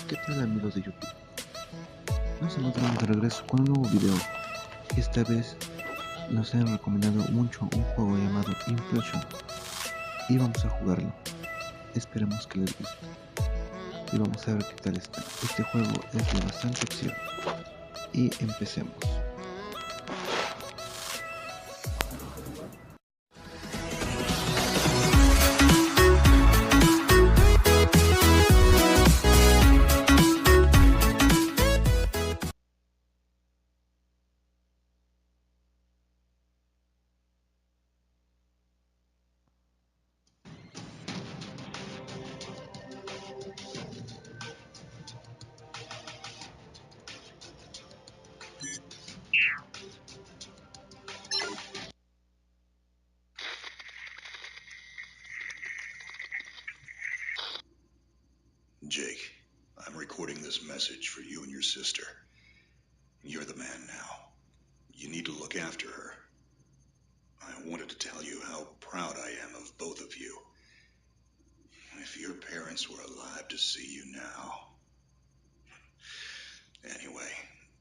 ¿Qué tal amigos de YouTube? Nos encontramos de regreso con un nuevo video. Esta vez nos han recomendado mucho un juego llamado Implosion y vamos a jugarlo. Esperemos que les guste y vamos a ver qué tal está. Este juego es de bastante acción y empecemos. Jake, I'm recording this message for you and your sister. You're the man now. You need to look after her. I wanted to tell you how proud I am of both of you. If your parents were alive to see you now. Anyway,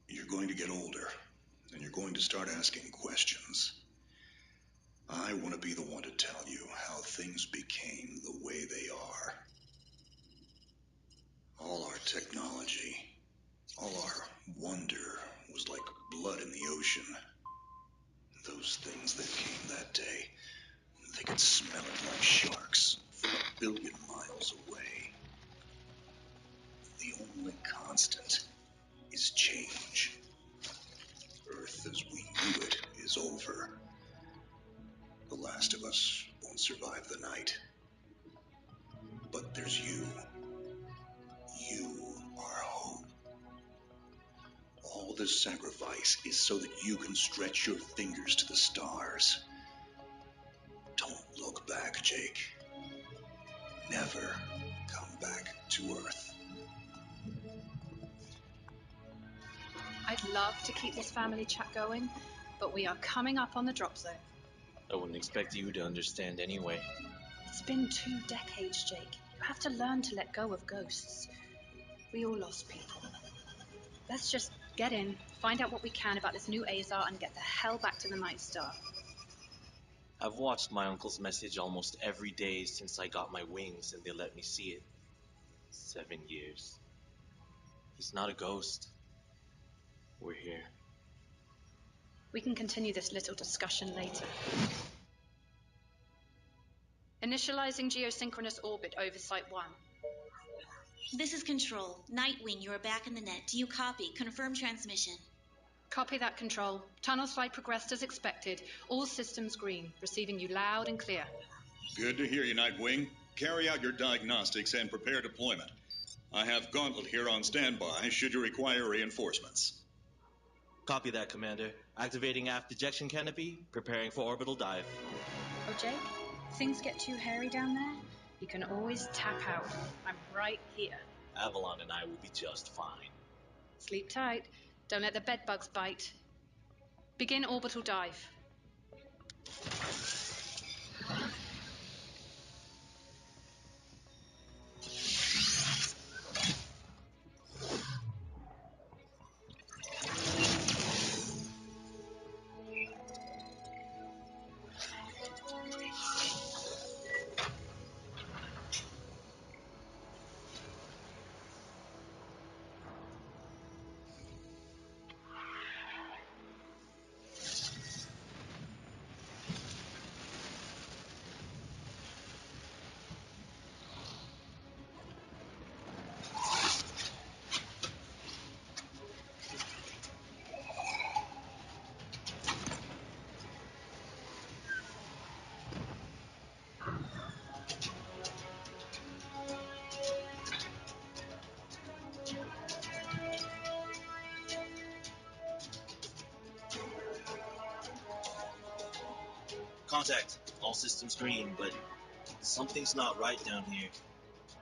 you're going to get older, and you're going to start asking questions. I want to be the one to tell you how things became the way they are. All our technology, all our wonder was like blood in the ocean. Those things that came that day, they could smell it like sharks from a billion miles away. The only constant is change. Earth as we knew it is over. The last of us won't survive the night. But there's you. You are hope. All this sacrifice is so that you can stretch your fingers to the stars. Don't look back, Jake. Never come back to Earth. I'd love to keep this family chat going, but we are coming up on the drop zone. I wouldn't expect you to understand anyway. It's been 2 decades, Jake. You have to learn to let go of ghosts. We all lost people. Let's just get in, find out what we can about this new Azar, and get the hell back to the Night Star. I've watched my uncle's message almost every day since I got my wings and they let me see it. 7 years. He's not a ghost. We're here. We can continue this little discussion later. Initializing geosynchronous orbit over Site 1. This is Control. Nightwing, you are back in the net. Do you copy? Confirm transmission. Copy that, Control. Tunnel slide progressed as expected. All systems green. Receiving you loud and clear. Good to hear you, Nightwing. Carry out your diagnostics and prepare deployment. I have Gauntlet here on standby should you require reinforcements. Copy that, Commander. Activating aft ejection canopy, preparing for orbital dive. Oh, Jake, if things get too hairy down there, you can always tap out. I'm right here. Avalon and I will be just fine. Sleep tight. Don't let the bedbugs bite. Begin orbital dive. Contact. All systems green, but something's not right down here.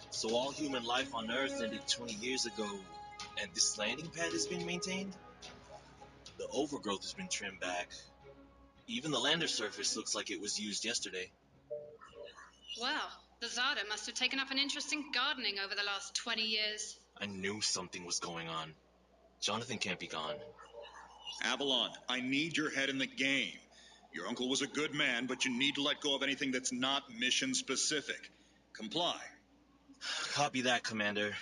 So all human life on Earth ended 20 years ago, and this landing pad has been maintained? The overgrowth has been trimmed back. Even the lander surface looks like it was used yesterday. Well, the Zada must have taken up an interest in gardening over the last 20 years. I knew something was going on. Jonathan can't be gone. Avalon, I need your head in the game. Your uncle was a good man, but you need to let go of anything that's not mission-specific. Comply. Copy that, Commander.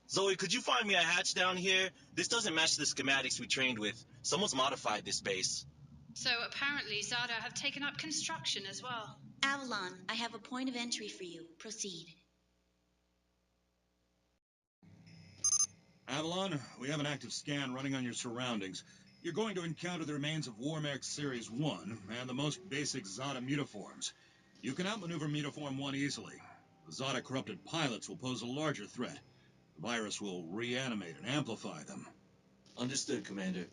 Zoe, could you find me a hatch down here? This doesn't match the schematics we trained with. Someone's modified this base. So apparently Zada have taken up construction as well. Avalon, I have a point of entry for you. Proceed. Avalon, we have an active scan running on your surroundings. You're going to encounter the remains of Warmech Series 1 and the most basic Zada mutaforms. You can outmaneuver Mutaform 1 easily. The Zada corrupted pilots will pose a larger threat. The virus will reanimate and amplify them. Understood, Commander.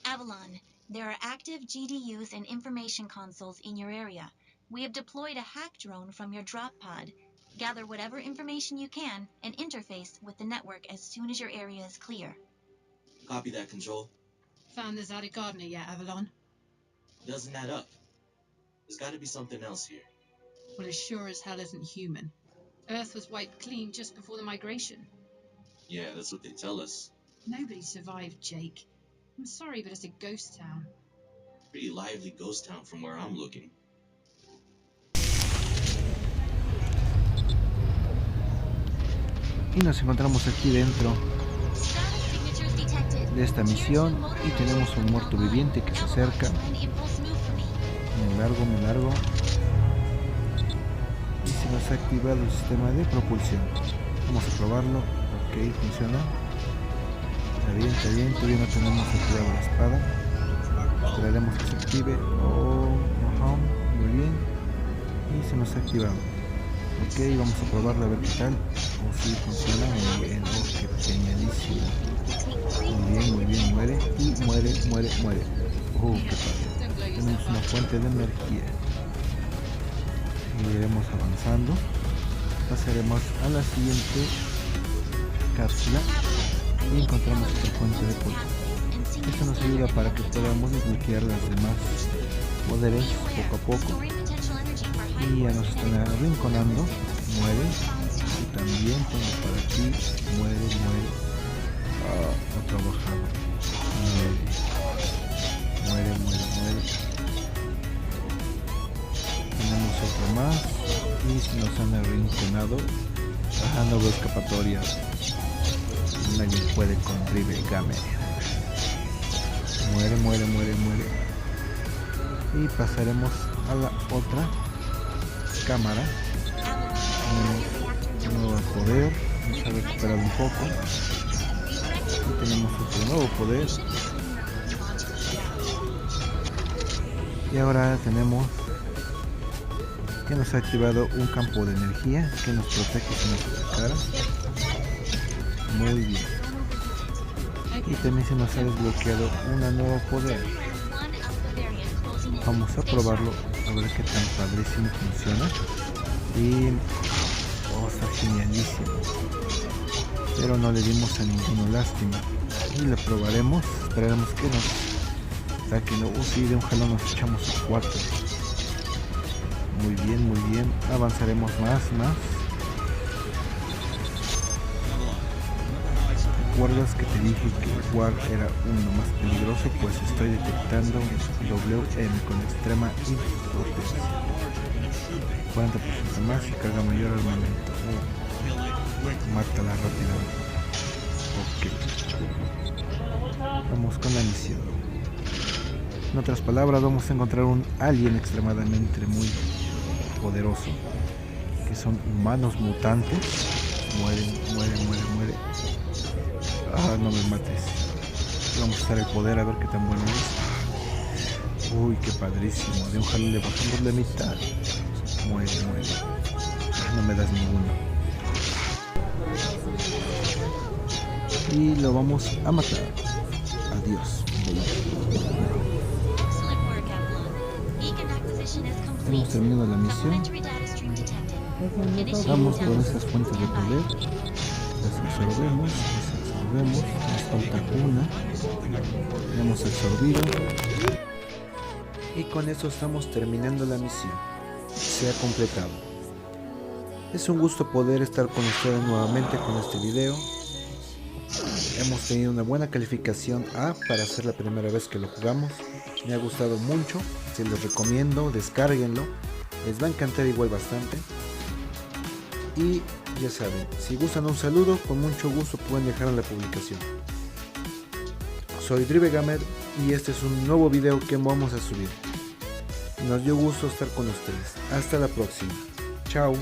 Avalon, there are active GDUs and information consoles in your area. We have deployed a hack drone from your drop pod. Gather whatever information you can and interface with the network as soon as your area is clear. Copy that, Control. Found the Zada gardener yet, Avalon? Doesn't add up. There's got to be something else here. Well, it sure as hell isn't human. Earth was wiped clean just before the migration. Yeah, that's what they tell us. Nobody survived, Jake. I'm sorry, but it's a ghost town. Pretty lively ghost town from where I'm looking. Y nos encontramos aquí dentro de esta misión y tenemos un muerto viviente que se acerca. Me largo. Y se nos ha activado el sistema de propulsión. Vamos a probarlo. Ok, funciona. Está bien, todavía no tenemos activado la espada. Esperaremos que se active. Muy bien. Y se nos ha activado. Ok, vamos a probarlo a ver qué tal. Sí, funciona. Muy bien. Qué genialísimo. Muy bien, muere. Y muere. Qué padre. Tenemos una fuente de energía. Y iremos avanzando. Pasaremos a la siguiente cápsula y encontramos otra fuente de poder. Esto nos ayuda para que podamos desbloquear las demás poderes poco a poco. Y ya nos están arrinconando. Muere. Y también pongo para aquí. Muere. Otro bajado. Muere. Tenemos otro más. Y se nos han arrinconado. No veo escapatoria. Nadie puede con Rive Game. Muere. Y pasaremos a la otra cámara. Un nuevo poder. Vamos a recuperar un poco. Y tenemos otro nuevo poder. Y ahora tenemos que nos ha activado un campo de energía que nos protege si nos tocara. Muy bien. Y también se nos ha desbloqueado un nuevo poder. Vamos a probarlo a ver qué tan padrísimo funciona. Y está genialísimo. Pero no le dimos a ninguno lástima. Y lo probaremos. Esperaremos que nos saquen. Sí, de un jalón nos echamos a 4. Muy bien. Avanzaremos más. ¿Recuerdas que te dije que War era uno más peligroso? Pues estoy detectando WM con extrema impotencia. 40% más y carga mayor armamento. Mátala rápidamente. Ok. Vamos con la misión. En otras palabras, vamos a encontrar un alien extremadamente muy poderoso, que son humanos mutantes. Muere. No me mates. Vamos a usar el poder a ver qué tan bueno es. Uy, qué padrísimo. De un jalón le bajamos la mitad. Muere. No me das ninguno. Y lo vamos a matar. Adiós. Hemos terminado la misión. Vamos con esas fuentes de poder. Las absorbemos. Nos falta una. La hemos absorbido. Y con eso estamos terminando la misión. Se ha completado. Es un gusto poder estar con ustedes nuevamente con este video. hemos tenido una buena calificación A para ser la primera vez que lo jugamos. Me ha gustado mucho, se los recomiendo, descárguenlo, les va a encantar igual bastante. Y ya saben, si gustan un saludo, con mucho gusto pueden dejar en la publicación. Soy DriveGamer y este es un nuevo video que vamos a subir. Nos dio gusto estar con ustedes. Hasta la próxima. Chao.